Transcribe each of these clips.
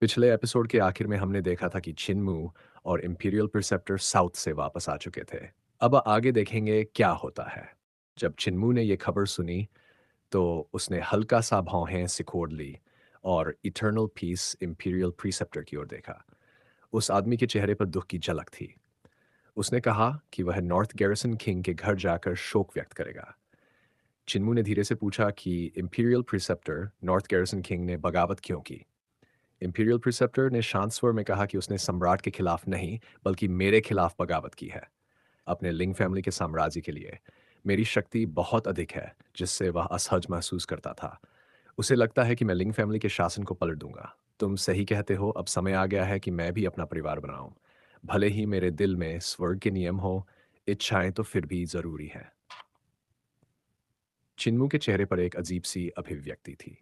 पिछले एपिसोड के आखिर में हमने देखा था कि छिनमू और इंपीरियल प्रिसेप्टर साउथ से वापस आ चुके थे। अब आगे देखेंगे क्या होता है। जब छिनमू ने यह खबर सुनी तो उसने हल्का सा भौहें सिकोड़ ली और इटर्नल पीस इंपीरियल प्रिसेप्टर की ओर देखा। उस आदमी के चेहरे पर दुख की झलक थी। उसने कहा कि वह नॉर्थ गैरिसन किंग के घर जाकर शोक व्यक्त करेगा। छिनमू ने धीरे से पूछा कि imperial preceptor, north garrison king ने बगावत क्यों की। इंपीरियल प्रिसेप्टर ने शांत स्वर में कहा कि उसने सम्राट के खिलाफ नहीं, बल्कि मेरे खिलाफ बगावत की है, अपने लिंग फैमिली के साम्राज्य के लिए। मेरी शक्ति बहुत अधिक है, जिससे वह असहज महसूस करता था। उसे लगता है कि मैं लिंग फैमिली के शासन को पलट दूंगा। तुम सही कहते हो, अब समय आ गया है कि मैं भी अपना परिवार बनाऊं। भले ही मेरे दिल में स्वर्ग के नियम हो, इच्छाएं तो फिर भी जरूरी हैं। चिन्मू के चेहरे पर एक अजीब सी अभिव्यक्ति थी।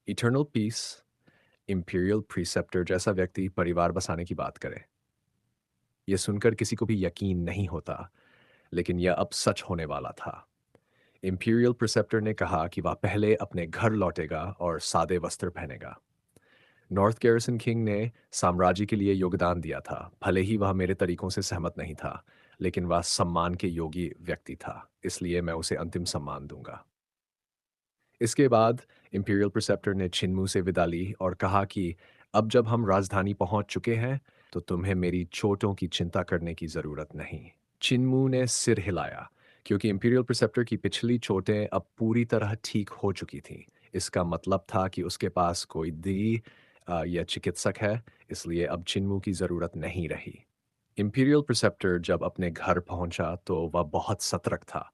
इटर्नल पीस, इंपीरियल प्रीसेप्टर जैसा व्यक्ति परिवार बसाने की बात करे, यह सुनकर किसी को भी यकीन नहीं होता, लेकिन यह अब सच होने वाला था। इंपीरियल प्रिसेप्टर ने कहा कि वह पहले अपने घर लौटेगा और सादे वस्त्र पहनेगा। नॉर्थ गैरिसन किंग ने साम्राज्य के लिए योगदान दिया था, भले ही वह मेरे तरीकों से सहमत नहीं था, लेकिन वह सम्मान के योगी व्यक्ति था, इसलिए मैं उसे अंतिम सम्मान दूंगा। इसके बाद इंपीरियल प्रिसेप्टर ने छिनमू से विदा ली और कहा कि अब जब हम राजधानी पहुंच चुके हैं, तो तुम्हें मेरी चोटों की चिंता करने की जरूरत नहीं। छिनमू ने सिर हिलाया, क्योंकि इंपीरियल प्रिसेप्टर की पिछली चोटें अब पूरी तरह ठीक हो चुकी थीं। इसका मतलब था कि उसके पास कोई दी या चिकित्सक है, इसलिए अब छिनमू की जरूरत नहीं रही। इंपीरियल प्रिसेप्टर जब अपने घर पहुंचा तो वह बहुत सतर्क था।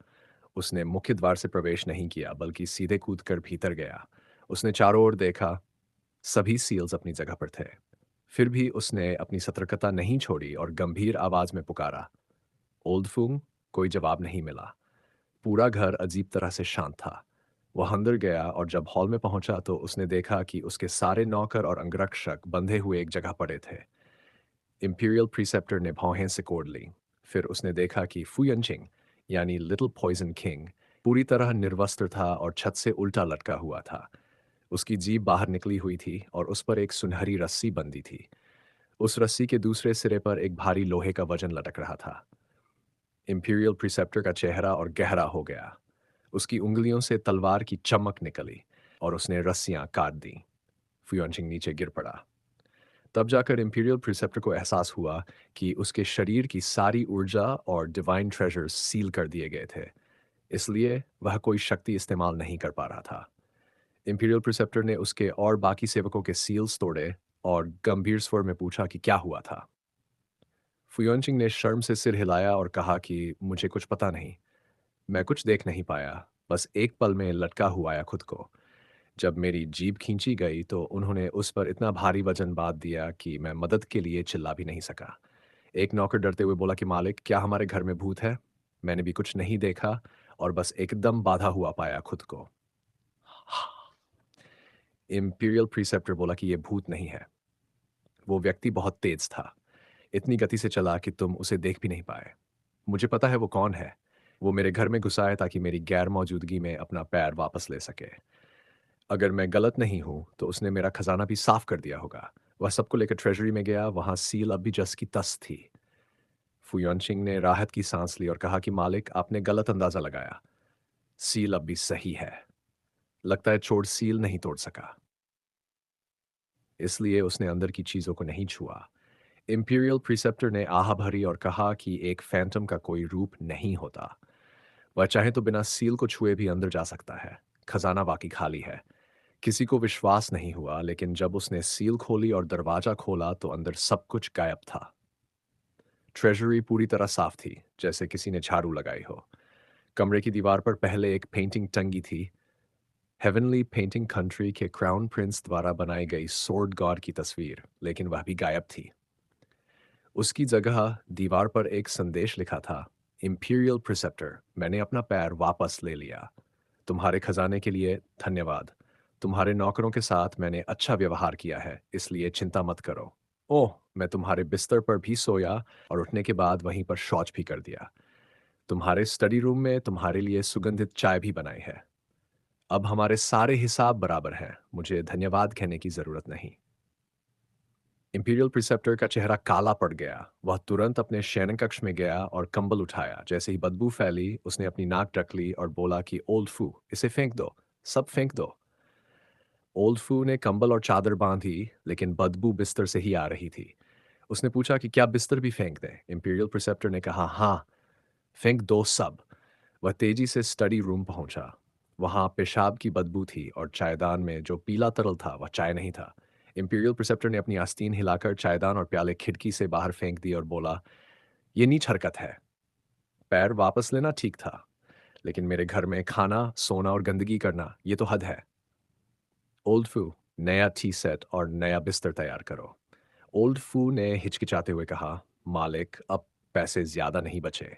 उसने मुख्य द्वार से प्रवेश नहीं किया, बल्कि सीधे कूदकर भीतर गया। उसने चारों ओर देखा, सभी सील्स अपनी जगह पर थे। फिर भी उसने अपनी सतर्कता नहीं छोड़ी और गंभीर आवाज में पुकारा, ओल्ड फूंग। कोई जवाब नहीं मिला। पूरा घर अजीब तरह से शांत था। वह अंदर गया और जब हॉल में पहुंचा तो उसने देखा कि उसके सारे नौकर और अंगरक्षक बंधे हुए एक जगह पड़े थे। इंपीरियल प्रीसेप्टर ने भौहें सिकोड़ ली। फिर उसने देखा कि फुयनचिंग, यानी लिटिल पॉइजन किंग, पूरी तरह निर्वस्त्र था और छत से उल्टा लटका हुआ था। उसकी जीभ बाहर निकली हुई थी और उस पर एक सुनहरी रस्सी बंधी थी। उस रस्सी के दूसरे सिरे पर एक भारी लोहे का वजन लटक रहा था। इंपीरियल प्रिसेप्टर का चेहरा और गहरा हो गया। उसकी उंगलियों से तलवार की चमक निकली और उसने रस्सियां काट दी। फुयोनचिंग नीचे गिर पड़ा। तब जाकर इंपीरियल प्रिसेप्टर को एहसास हुआ कि उसके शरीर की सारी ऊर्जा और डिवाइन ट्रेजर्स सील कर दिए गए थे, इसलिए वह कोई शक्ति इस्तेमाल नहीं कर पा रहा था। इंपीरियल प्रिसेप्टर ने उसके और बाकी सेवकों के सील्स तोड़े और गंभीर स्वर में पूछा कि क्या हुआ था। फुयोनचिंग ने शर्म से सिर हिलाया और कहा कि मुझे कुछ पता नहीं, मैं कुछ देख नहीं पाया, बस एक पल में लटका हुआ आया खुद को। जब मेरी जीभ खींची गई तो उन्होंने उस पर इतना भारी वजन बांध दिया कि मैं मदद के लिए चिल्ला भी नहीं सका। एक नौकर डरते हुए बोला कि मालिक, क्या हमारे घर में भूत है? मैंने भी कुछ नहीं देखा और बस एकदम बाधा हुआ पाया खुद को। इंपीरियल प्रीसेप्टर बोला कि यह भूत नहीं है। वो व्यक्ति बहुत तेज था, इतनी गति से चला कि तुम उसे देख भी नहीं पाए। मुझे पता है वो कौन है। वो मेरे घर में घुसा है ताकि मेरी गैर मौजूदगी में अपना पैर वापस ले सके। अगर मैं गलत नहीं हूं तो उसने मेरा खजाना भी साफ कर दिया होगा। वह सबको लेकर ट्रेजरी में गया, वहां सील अब भी जस की तस थी। फुयोनचिंग ने राहत की सांस ली और कहा कि मालिक, आपने गलत अंदाजा लगाया। सील अब भी सही है। लगता है चोर सील नहीं तोड़ सका, इसलिए उसने अंदर की चीजों को नहीं छुआ। इंपीरियल प्रिसेप्टर ने आह भरी और कहा कि एक फैंटम का कोई रूप नहीं होता। वह चाहे तो बिना सील को छुए भी अंदर जा सकता है। खजाना बाकी खाली है। किसी को विश्वास नहीं हुआ, लेकिन जब उसने सील खोली और दरवाजा खोला तो अंदर सब कुछ गायब था। ट्रेजरी पूरी तरह साफ थी, जैसे किसी ने झाड़ू लगाई हो। कमरे की दीवार पर पहले एक पेंटिंग टंगी थी, हेवनली पेंटिंग कंट्री के क्राउन प्रिंस द्वारा बनाई गई सोर्ड गॉड की तस्वीर, लेकिन वह भी गायब थी। उसकी जगह दीवार पर एक संदेश लिखा था, इंपीरियल प्रिसेप्टर, मैंने अपना पैर वापस ले लिया। तुम्हारे खजाने के लिए धन्यवाद। तुम्हारे नौकरों के साथ मैंने अच्छा व्यवहार किया है, इसलिए चिंता मत करो। ओह, मैं तुम्हारे बिस्तर पर भी सोया और उठने के बाद वहीं पर शौच भी कर दिया। तुम्हारे स्टडी रूम में तुम्हारे लिए सुगंधित चाय भी बनाई है। अब हमारे सारे हिसाब बराबर हैं, मुझे धन्यवाद कहने की जरूरत नहीं। इंपीरियल प्रिसेप्टर का चेहरा काला पड़ गया। वह तुरंत अपने शयन कक्ष में गया और कंबल उठाया। जैसे ही बदबू फैली, उसने अपनी नाक ढक ली और बोला कि ओल्ड फू, इसे फेंक दो, सब फेंक दो। ओल्ड फू ने कंबल और चादर बांधी, लेकिन बदबू बिस्तर से ही आ रही थी। उसने पूछा कि क्या बिस्तर भी फेंक दें? इंपीरियल प्रिसेप्टर ने कहा, हाँ, फेंक दो सब। वह तेजी से स्टडी रूम पहुंचा। वहां पेशाब की बदबू थी और चायदान में जो पीला तरल था वह चाय नहीं था। इंपीरियल प्रिसेप्टर ने अपनी आस्तीन हिलाकर चायदान और प्याले खिड़की से बाहर फेंक दिए और बोला, ये नीच हरकत है। पैर वापस लेना ठीक था, लेकिन मेरे घर में खाना, सोना और गंदगी करना, ये तो हद है। ओल्ड फू, नया टी सेट और नया बिस्तर तैयार करो। ओल्ड फू ने हिचकिचाते हुए कहा, मालिक, अब पैसे ज्यादा नहीं बचे।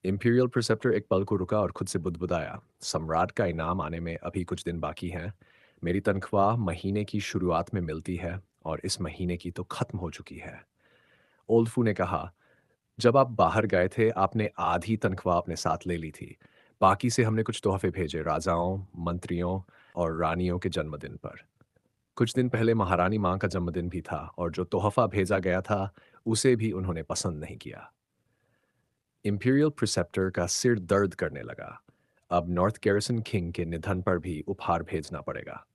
इंपीरियल प्रिसेप्टर एक पल को रुका और खुद से बुदबुदाया, सम्राट का इनाम आने में अभी कुछ दिन बाकी हैं। मेरी तनख्वाह महीने की शुरुआत में मिलती है और इस महीने की तो खत्म हो चुकी है। ओल्डफू ने कहा, जब आप बाहर गए थे आपने आधी तनख्वाह अपने साथ ले ली थी। बाकी से हमने कुछ तोहफे भेजे राजाओं, मंत्रियों और रानियों के जन्मदिन पर। कुछ दिन पहले महारानी माँ का जन्मदिन भी था और जो तोहफा भेजा गया था उसे भी उन्होंने पसंद नहीं किया। इंपीरियल प्रिसेप्टर का सिर दर्द करने लगा। अब नॉर्थ गैरिसन किंग के निधन पर भी उपहार भेजना पड़ेगा।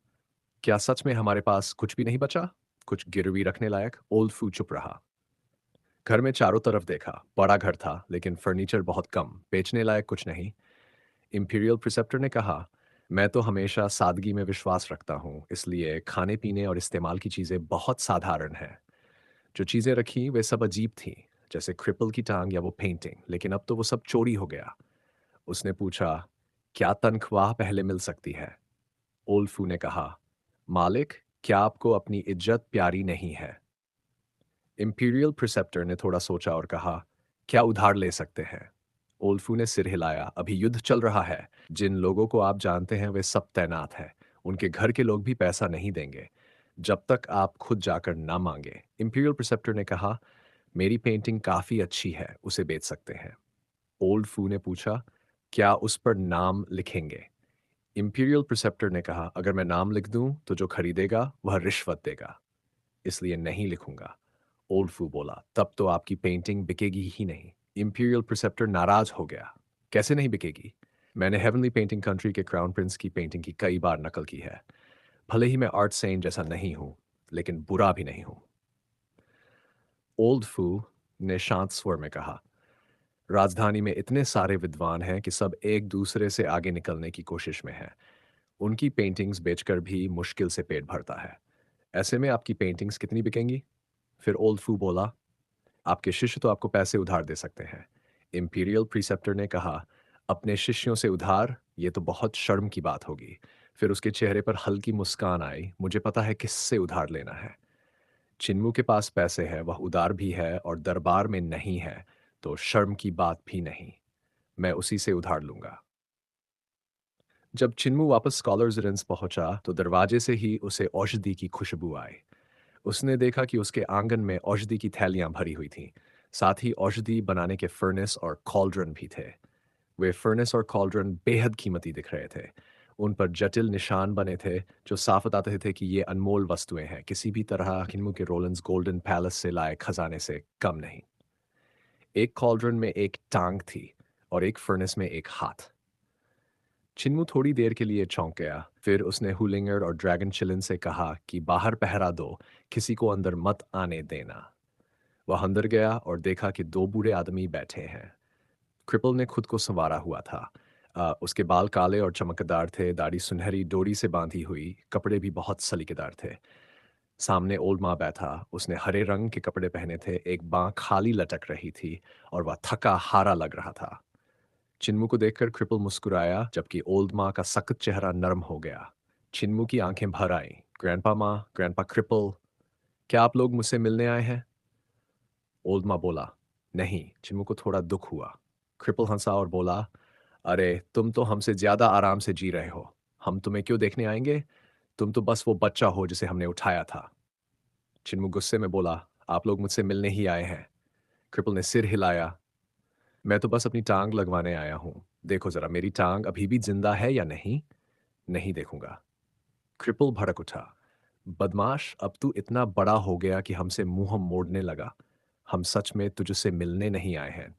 क्या सच में हमारे पास कुछ भी नहीं बचा? कुछ गिरवी रखने लायक? ओल्ड फू चुप रहा। घर में चारों तरफ देखा। बड़ा घर था, लेकिन फर्नीचर बहुत कम, बेचने लायक कुछ नहीं। इंपीरियल प्रिसेप्टर ने कहा, मैं तो हमेशा सादगी में विश्वास रखता हूँ, इसलिए खाने पीने और इस्तेमाल की चीज़ें बहुत साधारण हैं। जो चीज़ें रखी वे सब अजीब थीं, जैसे क्रिपल की टांग या वो पेंटिंग, लेकिन अब तो वो सब चोरी हो गया। उसने पूछा, क्या तनख्वाह पहले मिल सकती है? ओल्फू ने कहा, मालिक, क्या आपको अपनी इज्जत प्यारी नहीं है? इंपीरियल प्रिसेप्टर ने थोड़ा सोचा और कहा, क्या उधार ले सकते हैं? ओल्फू ने सिर हिलाया, अभी युद्ध चल रहा है। जिन लोगों को आप जानते हैं वे सब तैनात हैं। उनके घर के लोग भी पैसा नहीं देंगे जब तक आप खुद जाकर ना मांगे। इंपीरियल प्रिसेप्टर ने कहा, मेरी पेंटिंग काफी अच्छी है, उसे बेच सकते हैं। ओल्ड फू ने पूछा, क्या उस पर नाम लिखेंगे? इंपीरियल प्रिसेप्टर ने कहा, अगर मैं नाम लिख दूं तो जो खरीदेगा वह रिश्वत देगा, इसलिए नहीं लिखूंगा। ओल्ड फू बोला, तब तो आपकी पेंटिंग बिकेगी ही नहीं। इंपीरियल प्रिसेप्टर नाराज हो गया, कैसे नहीं बिकेगी? मैंने हेवनली पेंटिंग कंट्री के क्राउन प्रिंस की पेंटिंग की कई बार नकल की है। भले ही मैं आर्ट सेंट जैसा नहीं हूं, लेकिन बुरा भी नहीं हूं। ओल्ड फू ने शांत स्वर में कहा, राजधानी में इतने सारे विद्वान हैं कि सब एक दूसरे से आगे निकलने की कोशिश में हैं। उनकी पेंटिंग्स बेचकर भी मुश्किल से पेट भरता है। ऐसे में आपकी पेंटिंग्स कितनी बिकेंगी? फिर ओल्ड फू बोला, आपके शिष्य तो आपको पैसे उधार दे सकते हैं। इंपीरियल प्रीसेप्टर ने कहा, अपने शिष्यों से उधार, ये तो बहुत शर्म की बात होगी। फिर उसके चेहरे पर हल्की मुस्कान आई, मुझे पता है किससे उधार लेना है। चिन्मू के पास पैसे है, वह उदार भी है और दरबार में नहीं है, तो शर्म की बात भी नहीं। मैं उसी से उधार लूंगा। जब चिन्मू वापस स्कॉलर्स रिंस पहुंचा तो दरवाजे से ही उसे औषधि की खुशबू आई। उसने देखा कि उसके आंगन में औषधि की थैलियां भरी हुई थीं। साथ ही औषधि बनाने के फर्नेस और कॉल्ड्रन भी थे। वे फर्नेस और कॉल्ड्रन बेहद कीमती दिख रहे थे। उन पर जटिल निशान बने थे जो साफ बताते थे कि ये अनमोल वस्तुएं हैं, किसी भी तरह चिन्मू के रोलेंस गोल्डन पैलेस से लाए खजाने से कम नहीं। एक कॉल्ड्रन में एक टांग थी और एक फर्नेस में एक हाथ। चिन्मू थोड़ी देर के लिए चौंक गया। फिर उसने हुलिंगर और ड्रैगन चिलिन से कहा कि बाहर पहरा दो, किसी को अंदर मत आने देना। वह अंदर गया और देखा कि दो बूढ़े आदमी बैठे हैं। क्रिपल ने खुद को संवारा हुआ था। उसके बाल काले और चमकदार थे, दाढ़ी सुनहरी डोरी से बांधी हुई, कपड़े भी बहुत सलीकेदार थे। सामने ओल्ड माँ बैठा, उसने हरे रंग के कपड़े पहने थे, एक बाँ खाली लटक रही थी और वह थका हारा लग रहा था। चिन्मू को देखकर क्रिपल मुस्कुराया, जबकि ओल्ड माँ का सख्त चेहरा नरम हो गया। चिन्मू की आंखें भर आईं। ग्रैंडपा माँ, ग्रैंडपा क्रिपल, क्या आप लोग मुझसे मिलने आए हैं? ओल्ड माँ बोला, नहीं। चिन्मू को थोड़ा दुख हुआ। क्रिपल हंसा और बोला, अरे तुम तो हमसे ज्यादा आराम से जी रहे हो। हम तुम्हें क्यों देखने आएंगे? तुम तो बस वो बच्चा हो जिसे हमने उठाया था। चिन्मू गुस्से में बोला, आप लोग मुझसे मिलने ही आए हैं। क्रिपल ने सिर हिलाया, मैं तो बस अपनी टांग लगवाने आया हूं। देखो जरा, मेरी टांग अभी भी जिंदा है या नहीं? नहीं देखूंगा। क्रिपल भड़क उठा, बदमाश, अब तू इतना बड़ा हो गया कि हमसे मुंह मोड़ने लगा। हम सच में तुझसे मिलने नहीं आए हैं।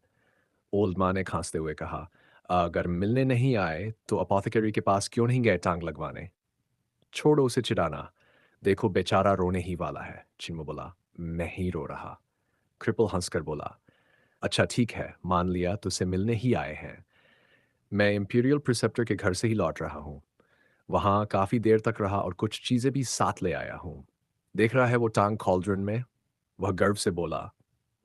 ओल्ड माँ ने खांसते हुए कहा, अगर मिलने नहीं आए तो अपोथेकरी के पास क्यों नहीं गए टांग लगवाने? छोड़ो उसे चिढ़ाना। देखो बेचारा रोने ही वाला है। चिन्मू बोला, मैं ही रो रहा। क्रिपल हंसकर बोला, अच्छा ठीक है, मान लिया तुझसे मिलने ही आए हैं। मैं इंपीरियल प्रिसेप्टर के घर से ही लौट रहा हूँ। वहाँ काफ़ी देर तक रहा और कुछ चीज़ें भी साथ ले आया हूँ। देख रहा है वो टांग कॉल्ड्रन में? वह गर्व से बोला,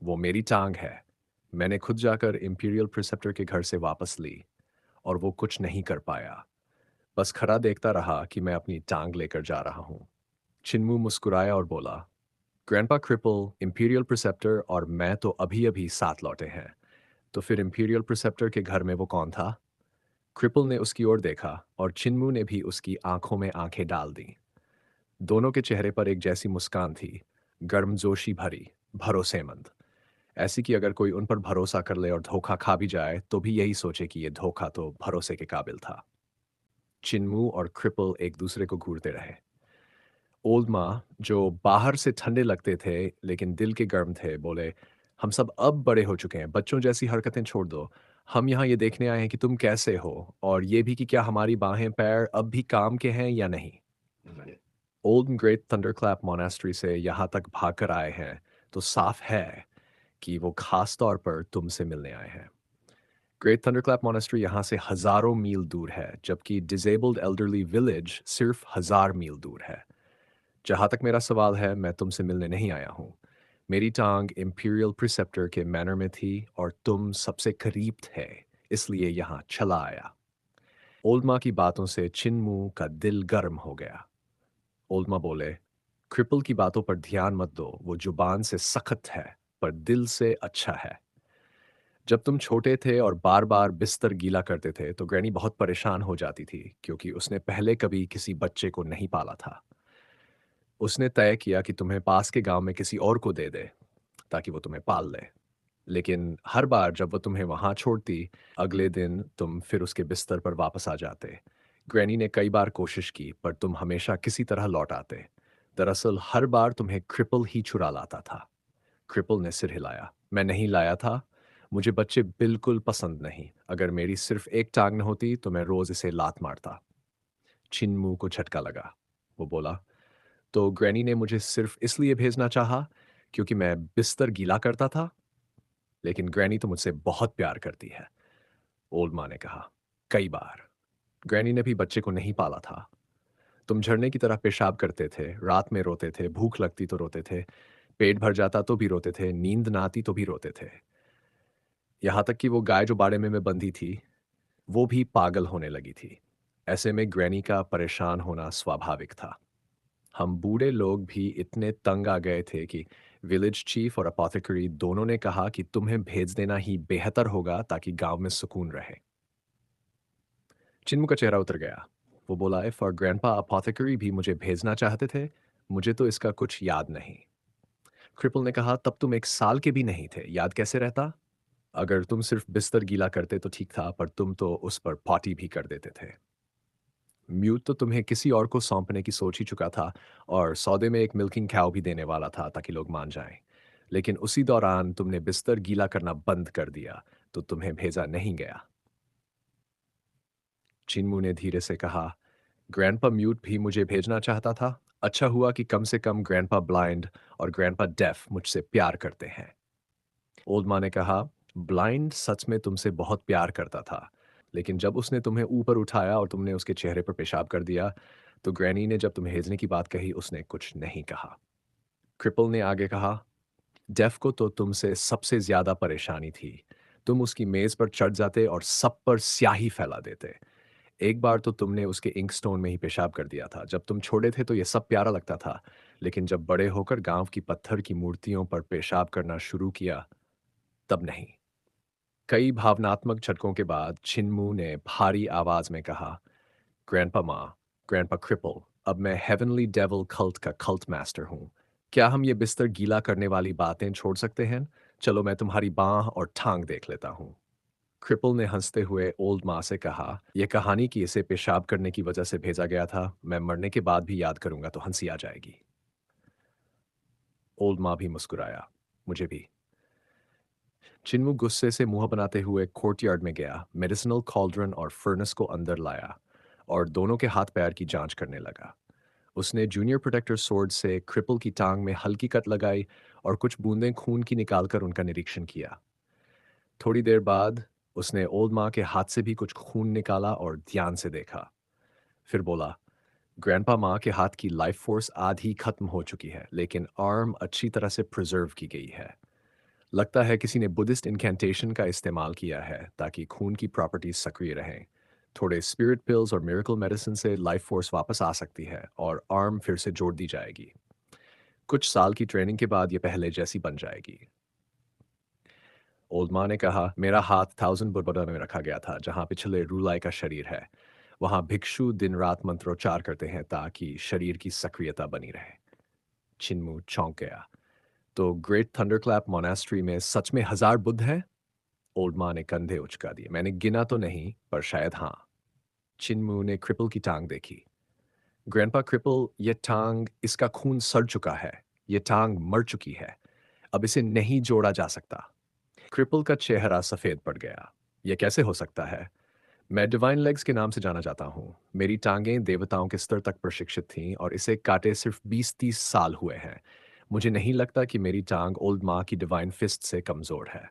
वो मेरी टांग है। मैंने खुद जाकर इंपीरियल प्रिसेप्टर के घर से वापस ली और वो कुछ नहीं कर पाया। बस खड़ा देखता रहा कि मैं अपनी टांग लेकर जा रहा हूँ। चिन्मू मुस्कुराया और बोला, ग्रैंडपा क्रिपल, इंपीरियल प्रिसेप्टर और मैं तो अभी-अभी साथ लौटे हैं। तो फिर इंपीरियल प्रिसेप्टर के घर में वो कौन था? क्रिपल ने उसकी ओर देखा और चिन्मू ने भी उसकी आंखों में आंखें डाल दी। दोनों के चेहरे पर एक जैसी मुस्कान थी, गर्मजोशी भरी, भरोसेमंद। ऐसी कि अगर कोई उन पर भरोसा कर ले और धोखा खा भी जाए, तो भी यही सोचे कि ये धोखा तो भरोसे के काबिल था। चिन्मू और क्रिपल एक दूसरे को घूरते रहे। ओल्ड माँ, जो बाहर से ठंडे लगते थे लेकिन दिल के गर्म थे, बोले, हम सब अब बड़े हो चुके हैं, बच्चों जैसी हरकतें छोड़ दो। हम यहाँ ये देखने आए हैं कि तुम कैसे हो, और ये भी कि क्या हमारी बाहें पैर अब भी काम के हैं या नहीं। ओल्ड ग्रेट थंडरक्लैप मोनास्ट्री से यहाँ तक भागकर आए हैं, तो साफ है कि वो खास तौर पर तुमसे मिलने आए हैं। ग्रेट थंडरक्लैप मोनास्ट्री यहाँ से हजारों मील दूर है, जबकि डिजेबल्ड एल्डरली विलेज सिर्फ 1000 मील दूर है। जहाँ तक मेरा सवाल है, मैं तुमसे मिलने नहीं आया हूँ। मेरी टांग इंपीरियल प्रिसेप्टर के मैनर में थी और तुम सबसे करीब थे, इसलिए यहाँ चला आया। ओल्ड की बातों से चिन्मू का दिल गर्म हो गया। ओल्ड बोले, क्रिपल की बातों पर ध्यान मत दो, वो जुबान से सख्त है पर दिल से अच्छा है। जब तुम छोटे थे और बार बार बिस्तर गीला करते थे तो ग्रैनी बहुत परेशान हो जाती थी, क्योंकि उसने पहले कभी किसी बच्चे को नहीं पाला था। उसने तय किया कि तुम्हें पास के गांव में किसी और को दे दे, ताकि वो तुम्हें पाल ले। लेकिन हर बार जब वो तुम्हें वहां छोड़ती, अगले दिन तुम फिर उसके बिस्तर पर वापस आ जाते। ग्रैनी ने कई बार कोशिश की, पर तुम हमेशा किसी तरह लौट आते। दरअसल हर बार तुम्हें क्रिपल ही चुरा लाता था। क्रिपल ने सिर हिलाया, मैं नहीं लाया था। मुझे बच्चे बिल्कुल पसंद नहीं। अगर मेरी सिर्फ एक टांग न होती तो मैं रोज इसे लात मारता। चिन्मू को झटका लगा। वो बोला, तो ग्रैनी ने मुझे सिर्फ इसलिए भेजना चाहा क्योंकि मैं बिस्तर गीला करता था? लेकिन ग्रैनी तो मुझसे बहुत प्यार करती है। ओल्ड माँ ने कहा, कई बार। ग्रैनी ने भी बच्चे को नहीं पाला था। तुम झरने की तरह पेशाब करते थे, रात में रोते थे, भूख लगती तो रोते थे, पेट भर जाता तो भी रोते थे, नींद ना आती तो भी रोते थे। यहाँ तक कि वो गाय जो बाड़े में मैं बंधी थी, वो भी पागल होने लगी थी। ऐसे में ग्रैनी का परेशान होना स्वाभाविक था। हम बूढ़े लोग भी इतने तंग आ गए थे कि विलेज चीफ और अपोथेकरी दोनों ने कहा कि तुम्हें भेज देना ही बेहतर होगा, ताकि गांव में सुकून रहे। चिन्मू का चेहरा उतर गया। वो बोला, इफ और ग्रैंडपा अपोथेकरी भी मुझे भेजना चाहते थे, मुझे तो इसका कुछ याद नहीं। क्रिपल ने कहा, तब तुम 1 साल के भी नहीं थे, याद कैसे रहता? अगर तुम सिर्फ बिस्तर गीला करते तो ठीक था, पर तुम तो उस पर पॉटी भी कर देते थे। म्यूट तो तुम्हें किसी और को सौंपने की सोच ही चुका था, और सौदे में एक मिल्किंग काउ भी देने वाला था ताकि लोग मान जाएं। लेकिन उसी दौरान तुमने बिस्तर गीला करना बंद कर दिया, तो तुम्हें भेजा नहीं गया। चिन्मू ने धीरे से कहा, ग्रैंडपा म्यूट भी मुझे भेजना चाहता था। अच्छा हुआ कि कम से कम ग्रैंडपा ब्लाइंड और ग्रैंडपा डेफ मुझसे प्यार करते हैं। ओल्ड माँ ने कहा, ब्लाइंड सच में तुमसे बहुत प्यार करता था, लेकिन जब उसने तुम्हें ऊपर उठाया और तुमने उसके चेहरे पर पेशाब कर दिया, तो ग्रैनी ने जब तुम्हें भेजने की बात कही, उसने कुछ नहीं कहा। क्रिपल ने आगे कहा, डेफ को तो तुमसे सबसे ज्यादा परेशानी थी। तुम उसकी मेज पर चढ़ जाते और सब पर स्याही फैला देते। एक बार तो तुमने उसके इंक स्टोन में ही पेशाब कर दिया था। जब तुम छोटे थे तो यह सब प्यारा लगता था, लेकिन जब बड़े होकर गांव की पत्थर की मूर्तियों पर पेशाब करना शुरू किया, तब नहीं। कई भावनात्मक झटकों के बाद छिन्मू ने भारी आवाज में कहा, ग्रैंडपा माँ, ग्रैंडपा क्रिपल, अब मैं हेवनली डेविल कल्ट का कल्ट मास्टर हूँ। क्या हम ये बिस्तर गीला करने वाली बातें छोड़ सकते हैं? चलो मैं तुम्हारी बाह और टांग देख लेता हूँ। क्रिपल ने हंसते हुए ओल्ड माँ से कहा, यह कहानी कि इसे पेशाब करने की वजह से भेजा गया था, मैं मरने के बाद भी याद करूंगा तो हंसी आ जाएगी। ओल्ड माँ भी मुस्कुराया, मुझे भी। चिन्मू गुस्से से मुंह बनाते हुए कोर्टयार्ड में गया, मेडिसिनल कॉल्ड्रन और फर्नेस को अंदर लाया और दोनों के हाथ पैर की जांच करने लगा। उसने जूनियर प्रोटेक्टर स्वॉर्ड से क्रिपल की टांग में हल्की कट लगाई और कुछ बूंदें खून की निकालकर उनका निरीक्षण किया। थोड़ी देर बाद उसने ओल्ड माँ के हाथ से भी कुछ खून निकाला और ध्यान से देखा। फिर बोला, ग्रैंडपा माँ के हाथ की लाइफ फोर्स आधी खत्म हो चुकी है, लेकिन आर्म अच्छी तरह से प्रिजर्व की गई है। लगता है किसी ने बुद्धिस्ट इनकैंटेशन का इस्तेमाल किया है ताकि खून की प्रॉपर्टीज सक्रिय रहें। थोड़े स्पिरिट पिल्स और मिरेकल मेडिसिन से लाइफ फोर्स वापस आ सकती है और आर्म फिर से जोड़ दी जाएगी। कुछ साल की ट्रेनिंग के बाद ये पहले जैसी बन जाएगी। ओल्ड माँ ने कहा, मेरा हाथ थाउजेंड बुरबुडा में रखा गया था जहाँ पिछले रूलाई का शरीर है। वहाँ भिक्षु दिन रात मंत्रोच्चार करते हैं ताकि शरीर की सक्रियता बनी रहे। चिन्मू चौंक गया। तो ग्रेट थंडरक्लैप मोनास्ट्री में सच में 1000 बुद्ध हैं? ओल्ड माँ ने कंधे उचका दिए। मैंने गिना तो नहीं, पर शायद हाँ। चिन्मू ने क्रिपल की टांग देखी। ग्रैंडपा क्रिपल, ये टांग, इसका खून सड़ चुका है। ये टांग मर चुकी है। अब इसे नहीं जोड़ा जा सकता। क्रिपल का चेहरा सफेद पड़ गया। यह कैसे हो सकता है? मैं डिवाइन लेग्स के नाम से जाना जाता हूँ। मेरी टांगें देवताओं के स्तर तक प्रशिक्षित थीं और इसे काटे सिर्फ 20-30 साल हुए हैं। मुझे नहीं लगता कि मेरी टांग ओल्ड माँ की डिवाइन फिस्ट से कमजोर है।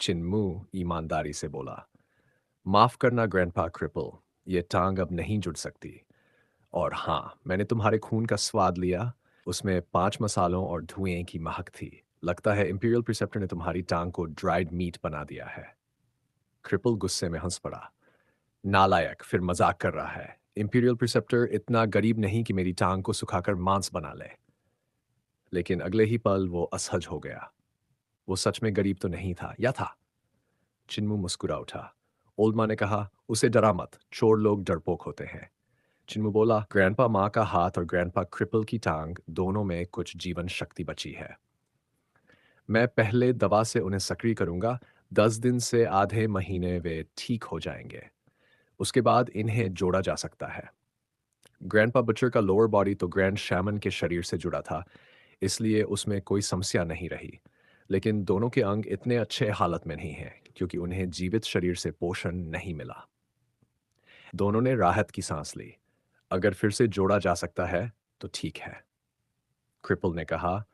चिन्मू ईमानदारी से बोला, माफ करना ग्रैंडपा क्रिपल, ये टांग अब नहीं जुड़ सकती। और हाँ, मैंने तुम्हारे खून का स्वाद लिया। उसमें 5 मसालों और धुएं की महक थी। लगता है इंपीरियल प्रिसेप्टर ने तुम्हारी टांग को ड्राइड मीट बना दिया है। क्रिपल गुस्से में हंस पड़ा। नालायक, फिर मजाक कर रहा है। इंपीरियल प्रिसेप्टर इतना गरीब नहीं कि मेरी टांग को सुखाकर मांस बना ले। लेकिन अगले ही पल वो असहज हो गया। वो सच में गरीब तो नहीं था, या था? चिन्मू मुस्कुरा उठा। ओल्ड माँ ने कहा, उसे डरा मत, चोर लोग डरपोक होते हैं। चिन्मू बोला, ग्रैंडपा माँ का हाथ और ग्रैंडपा क्रिपल की टांग, दोनों में कुछ जीवन शक्ति बची है। मैं पहले दवा से उन्हें सक्रिय करूंगा। 10 दिन से आधे महीने वे ठीक हो जाएंगे। उसके बाद इन्हें जोड़ा जा सकता है। ग्रैंडपा बचर का लोअर बॉडी तो ग्रैंड शैमन के शरीर से जुड़ा था, इसलिए उसमें कोई समस्या नहीं रही। लेकिन दोनों के अंग इतने अच्छे हालत में नहीं हैं क्योंकि उन्हें जीवित शरीर से पोषण नहीं मिला। दोनों ने राहत की सांस ली। अगर फिर से जोड़ा जा सकता है तो ठीक है। क्रिपल ने कहा,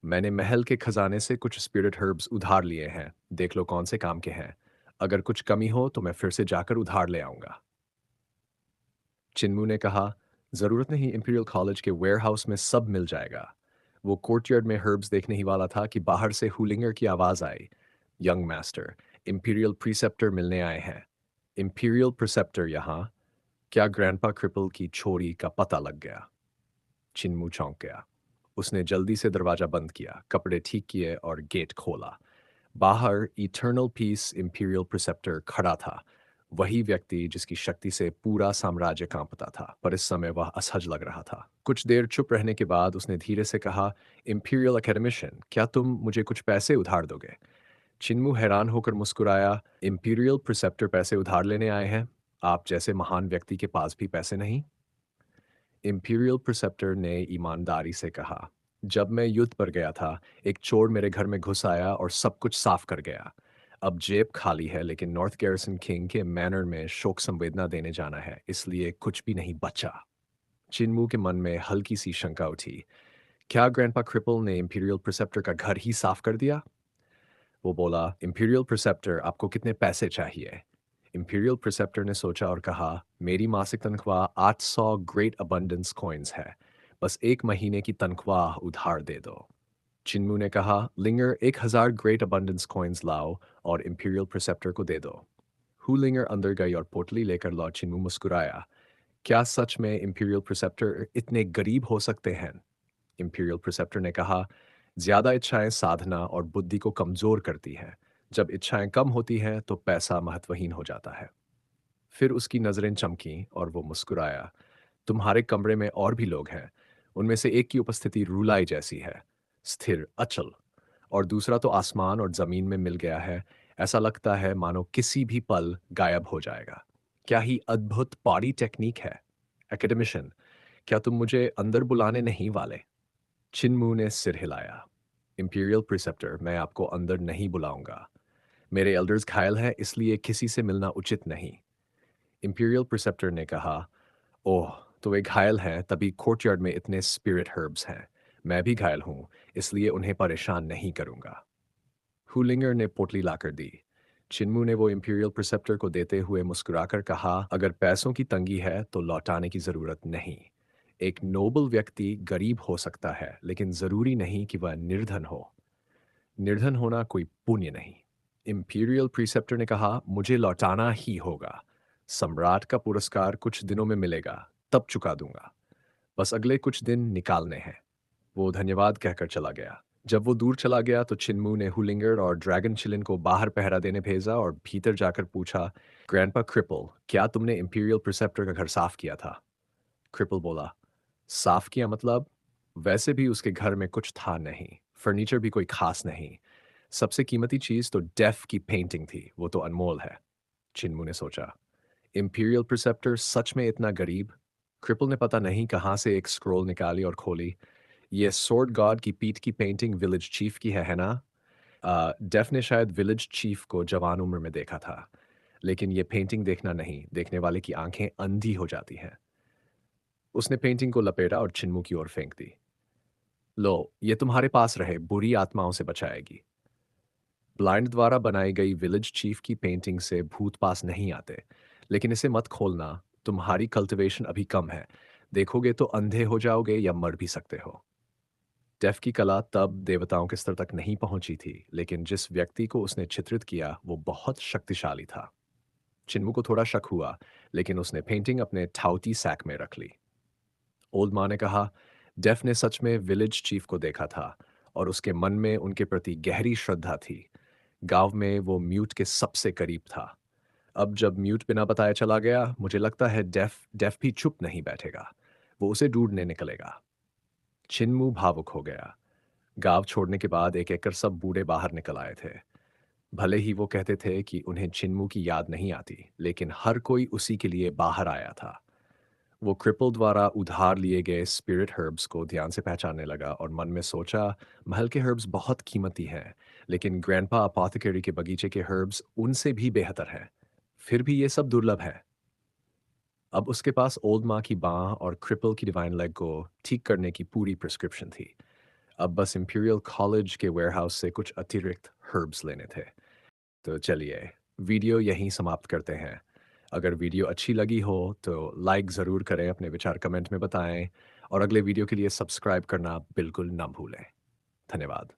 मैंने महल के खजाने से कुछ स्पिरिट हर्ब्स उधार लिए हैं। देख लो कौन से काम के हैं। अगर कुछ कमी हो तो मैं फिर से जाकर उधार ले आऊंगा। चिन्मू ने कहा, जरूरत नहीं, इंपीरियल कॉलेज के वेयरहाउस में सब मिल जाएगा। वो कोर्टयार्ड में हर्ब्स देखने ही वाला था कि बाहर से हुलिंगर की आवाज आई। यंग मास्टर, इंपीरियल प्रीसेप्टर मिलने आए हैं। इंपीरियल प्रीसेप्टर यहाँ? क्या ग्रैंडपा क्रिपल की छोरी का पता लग गया? चिन्मू चौंक गया। उसने जल्दी से दरवाजा बंद किया, कपड़े ठीक किए और गेट खोला। बाहर इटर्नल पीस इंपीरियल प्रिसेप्टर खड़ा था। वही व्यक्ति जिसकी शक्ति से पूरा साम्राज्य कांपता था, पर इस समय वह असहज लग रहा था। कुछ देर चुप रहने के बाद उसने धीरे से कहा, इंपीरियल एकेडमिशियन, क्या तुम मुझे कुछ पैसे उधार दोगे? चिन्मू हैरान होकर मुस्कुराया। इंपीरियल प्रिसेप्टर पैसे उधार लेने आए हैं? आप जैसे महान व्यक्ति के पास भी पैसे नहीं? इंपीरियल प्रिसेप्टर ने ईमानदारी से कहा, जब मैं युद्ध पर गया था, एक चोर मेरे घर में घुस आया और सब कुछ साफ कर गया। अब जेब खाली है, लेकिन नॉर्थ गैरिसन किंग के मैनर में शोक संवेदना देने जाना है, इसलिए कुछ भी नहीं बचा। चिन्मू के मन में हल्की सी शंका उठी। क्या ग्रैंडपा क्रिपल ने इंपीरियल प्रिसेप्टर का घर ही साफ कर दिया? वो बोला, इंपीरियल प्रिसेप्टर, आपको कितने पैसे चाहिए? इंपीरियल प्रिसेप्टर ने सोचा और कहा, मेरी मासिक तनख्वाह 800 ग्रेट अबंडेंस कॉइन्स है। बस 1 महीने की तनख्वाह उधार दे दो। चिन्मू ने कहा, लिंगर, 1000 ग्रेट अबंडेंस कॉइन्स लाओ और इंपीरियल प्रिसेप्टर को दे दो। हुलिंगर अंदर गई और पोटली लेकर लॉर्ड चिन्मू मुस्कुराया। क्या सच में इंपीरियल प्रिसेप्टर इतने गरीब हो सकते हैं? इंपीरियल प्रिसेप्टर ने कहा, ज्यादा इच्छाएं साधना और बुद्धि को कमजोर करती हैं। जब इच्छाएं कम होती हैं तो पैसा महत्वहीन हो जाता है। फिर उसकी नजरें चमकीं और वो मुस्कुराया। तुम्हारे कमरे में और भी लोग हैं। उनमें से एक की उपस्थिति रूलाई जैसी है, स्थिर, अचल। और दूसरा तो आसमान और जमीन में मिल गया है। ऐसा लगता है मानो किसी भी पल गायब हो जाएगा। क्या ही अद्भुत बॉडी टेक्निक है। एकेडमिशियन, क्या तुम मुझे अंदर बुलाने नहीं वाले? चिन्मू ने सिर हिलाया। इंपीरियल प्रिसेप्टर, मैं आपको अंदर नहीं बुलाऊंगा। मेरे एल्डर्स घायल हैं, इसलिए किसी से मिलना उचित नहीं। इंपीरियल प्रिसेप्टर ने कहा, ओह, तो वे घायल हैं, तभी कोर्टयार्ड में इतने स्पिरिट हर्ब्स हैं। मैं भी घायल हूं, इसलिए उन्हें परेशान नहीं करूंगा। हुलिंगर ने पोटली लाकर दी। चिन्मू ने वो इंपीरियल प्रिसेप्टर को देते हुए मुस्कुराकर कहा, अगर पैसों की तंगी है तो लौटाने की जरूरत नहीं। एक नोबल व्यक्ति गरीब हो सकता है, लेकिन जरूरी नहीं कि वह निर्धन हो। निर्धन होना कोई पुण्य नहीं। इंपीरियल प्रिसेप्टर ने कहा, मुझे लौटाना ही होगा। सम्राट का पुरस्कार कुछ दिनों में मिलेगा, तब चुका दूंगा। बस अगले कुछ दिन निकालने हैं। वो धन्यवाद कहकर चला गया। जब वो दूर चला गया तो चिन्मू ने हुलिंगर और ड्रैगन चिलिन को बाहर पहरा देने भेजा और भीतर जाकर पूछा, ग्रैंडपा क्रिपल, क्या तुमने इंपीरियल प्रिसेप्टर का घर साफ किया था? क्रिपल बोला, साफ किया मतलब? वैसे भी उसके घर में कुछ था नहीं, फर्नीचर भी कोई खास नहीं। सबसे कीमती चीज तो डेफ की पेंटिंग थी, वो तो अनमोल है। चिन्मू ने सोचा, इंपीरियल प्रिसेप्टर सच में इतना गरीब? क्रिपल ने पता नहीं कहाँ से एक स्क्रोल निकाली और खोली। ये स्वॉर्ड गॉड की पीठ की पेंटिंग विलेज चीफ की है ना? डेफ ने शायद विलेज चीफ को जवान उम्र में देखा था, लेकिन ये पेंटिंग देखना नहीं, देखने वाले की आंखें अंधी हो जाती हैं। उसने पेंटिंग को लपेटा और चिन्मू की ओर फेंक दी। लो, ये तुम्हारे पास रहे, बुरी आत्माओं से बचाएगी। ब्लाइंड द्वारा बनाई गई विलेज चीफ की पेंटिंग से भूत पास नहीं आते, लेकिन इसे मत खोलना, तुम्हारी कल्टीवेशन अभी कम है। देखोगे तो अंधे हो जाओगे या मर भी सकते हो। डेफ की कला तब देवताओं के स्तर तक नहीं पहुंची थी, लेकिन जिस व्यक्ति को उसने चित्रित किया वो बहुत शक्तिशाली था। चिन्मू को थोड़ा शक हुआ, लेकिन उसने पेंटिंग अपने ठाउती सैक में रख ली। ओल्ड माँ ने कहा, डेफ ने सच में विलेज चीफ को देखा था और उसके मन में उनके प्रति गहरी श्रद्धा थी। गांव में वो म्यूट के सबसे करीब था। अब जब म्यूट बिना बताए चला गया, मुझे लगता है डेफ डेफ भी चुप नहीं बैठेगा। वो उसे ढूंढने निकलेगा। चिन्मू भावुक हो गया। गांव छोड़ने के बाद एक एक कर सब बूढ़े बाहर निकल आए थे। भले ही वो कहते थे कि उन्हें चिन्मू की याद नहीं आती, लेकिन हर कोई उसी के लिए बाहर आया था। वो क्रिपल द्वारा उधार लिए गए स्पिरिट हर्ब्स को ध्यान से पहचानने लगा और मन में सोचा, महल के हर्ब्स बहुत कीमती हैं, लेकिन ग्रैंडपा अपोथेकेरी के बगीचे के हर्ब्स उनसे भी बेहतर हैं। फिर भी ये सब दुर्लभ है। अब उसके पास ओल्ड माँ की बाँह और क्रिपल की डिवाइन लेग को ठीक करने की पूरी प्रिस्क्रिप्शन थी। अब बस इंपीरियल कॉलेज के वेयरहाउस से कुछ अतिरिक्त हर्ब्स लेने थे। तो चलिए, वीडियो यहीं समाप्त करते हैं। अगर वीडियो अच्छी लगी हो तो लाइक ज़रूर करें, अपने विचार कमेंट में बताएं और अगले वीडियो के लिए सब्सक्राइब करना बिल्कुल ना भूलें। धन्यवाद।